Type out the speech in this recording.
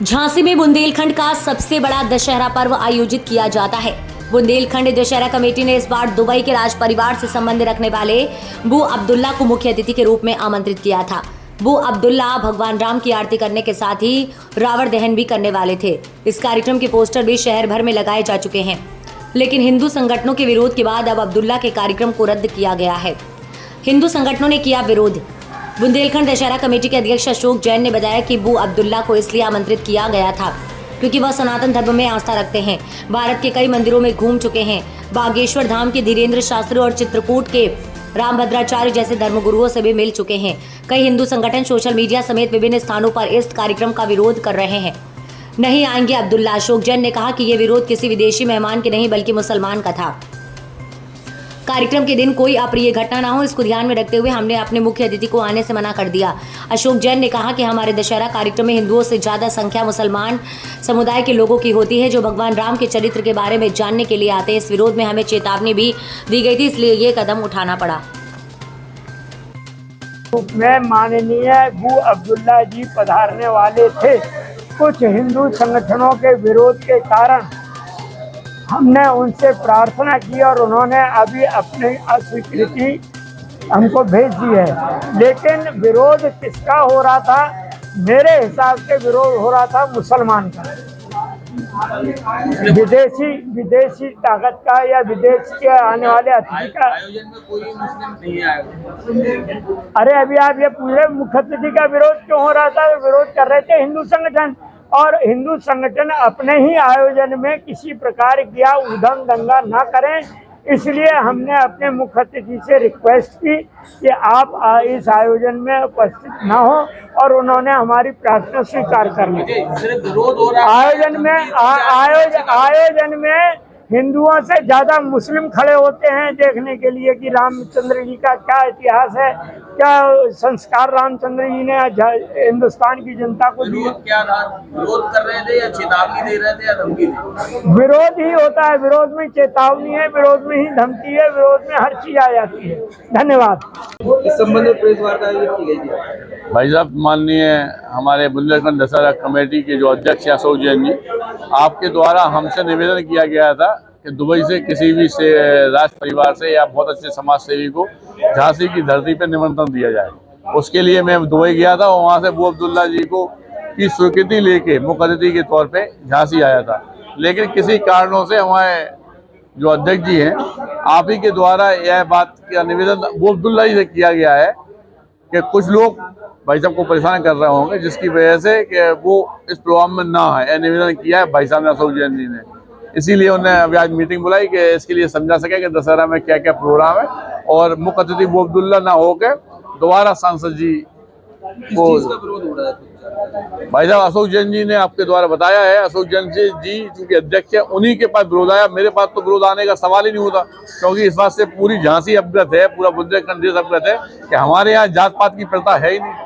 झांसी में बुंदेलखंड का सबसे बड़ा दशहरा पर्व आयोजित किया जाता है। बुंदेलखंड दशहरा कमेटी ने इस बार दुबई के राज परिवार से संबंध रखने वाले बू अब्दुल्ला को मुख्य अतिथि के रूप में आमंत्रित किया था। बू अब्दुल्ला भगवान राम की आरती करने के साथ ही रावण दहन भी करने वाले थे। इस कार्यक्रम के पोस्टर भी शहर भर में लगाए जा चुके हैं, लेकिन हिंदू संगठनों के विरोध के बाद अब अब्दुल्ला के कार्यक्रम को रद्द किया गया है। हिंदू संगठनों ने किया विरोध। बुंदेलखंड दशहरा कमेटी के अध्यक्ष अशोक जैन ने बताया कि बू अब्दुल्ला को इसलिए आमंत्रित किया गया था क्योंकि वह सनातन धर्म में आस्था रखते हैं, भारत के कई मंदिरों में घूम चुके हैं, बागेश्वर धाम के धीरेन्द्र शास्त्री और चित्रकूट के रामभद्राचार्य जैसे धर्मगुरुओं से भी मिल चुके हैं। कई हिंदू संगठन सोशल मीडिया समेत विभिन्न स्थानों पर इस कार्यक्रम का विरोध कर रहे हैं। नहीं आएंगे अब्दुल्ला। अशोक जैन ने कहा कि ये विरोध किसी विदेशी मेहमान के नहीं बल्कि मुसलमान का था। कार्यक्रम के दिन कोई अप्रिय घटना ना हो, इसको ध्यान में रखते हुए हमने अपने मुख्य अतिथि को आने से मना कर दिया। अशोक जैन ने कहा कि हमारे दशहरा कार्यक्रम में हिंदुओं से ज़्यादा संख्या मुसलमान समुदाय के लोगों की होती है, जो भगवान राम के चरित्र के बारे में जानने के लिए आते हैं। इस विरोध में हमें चेतावनी भी दी गई थी, इसलिए ये कदम उठाना पड़ा। में माननीय बू अब्दुल्ला जी पधारने वाले थे। कुछ हिंदू संगठनों के विरोध के कारण हमने उनसे प्रार्थना की और उन्होंने अभी अपनी अस्वीकृति हमको भेज दी है। लेकिन विरोध किसका हो रहा था? मेरे हिसाब से विरोध हो रहा था मुसलमान का, विदेशी ताकत का या विदेश के आने वाले अतिथि का। आयोजन में कोई मुस्लिम नहीं आया। अरे अभी आप ये पूरे मुख्य अतिथि का विरोध क्यों हो रहा था? विरोध कर रहे थे हिंदू संगठन, और हिंदू संगठन अपने ही आयोजन में किसी प्रकार की उधम दंगा ना करें, इसलिए हमने अपने मुख्य अतिथि से रिक्वेस्ट की कि आप इस आयोजन में उपस्थित ना हो, और उन्होंने हमारी प्रार्थना स्वीकार कर ली। सिर्फ विरोध हो रहा है। आयोजन में हिंदुओं से ज्यादा मुस्लिम खड़े होते हैं देखने के लिए कि रामचंद्र जी का क्या इतिहास है, क्या संस्कार रामचंद्र जी ने हिंदुस्तान की जनता को दिया। क्या था? विरोध कर रहे थे या चेतावनी दे रहे थे या धमकी दी? विरोध ही होता है, विरोध में चेतावनी है, विरोध में ही धमकी है, विरोध में हर चीज आ जाती है। धन्यवाद। इस संबंध में प्रेस वार्ता आयोजित की गई थी। भाई साहब, माननीय हमारे बुंदेलखंड दशहरा कमेटी के जो अध्यक्ष हैं अशोक जैन जी, आपके द्वारा हमसे निवेदन किया गया था कि दुबई से किसी भी से राज परिवार से या बहुत अच्छे समाज सेवी को झांसी की धरती पर निमंत्रण दिया जाए। उसके लिए मैं दुबई गया था और वहाँ से बू अब्दुल्ला जी को की स्वीकृति लेके मुख्य अतिथि के तौर पे झांसी आया था। लेकिन किसी कारणों से हमारे जो अध्यक्ष जी हैं, आप ही के द्वारा यह बात का निवेदन बू अब्दुल्ला जी से किया गया है कि कुछ लोग भाई साहब को परेशान कर रहे होंगे, जिसकी वजह से कि वो इस प्रोग्राम में ना है। यह निवेदन किया है भाई साहब ने, अशोक जैन जी ने। इसीलिए उन्हें अभी आज मीटिंग बुलाई कि इसके लिए समझा सके कि दशहरा में क्या क्या प्रोग्राम है, और मुख्य अतिथि बू अब्दुल्ला ना होकर दोबारा सांसद जी को। विरोध हो रहा है भाई साहब, अशोक जैन जी ने आपके द्वारा बताया है। अशोक जैन जी चूंकि अध्यक्ष है, उन्हीं के पास विरोध आया। मेरे पास तो विरोध आने का सवाल ही नहीं होता, क्योंकि इस बात से पूरी झांसी अवगत है, पूरा बुंदेलखंड देश अवगत है कि हमारे यहाँ जात पात की प्रथा है ही नहीं।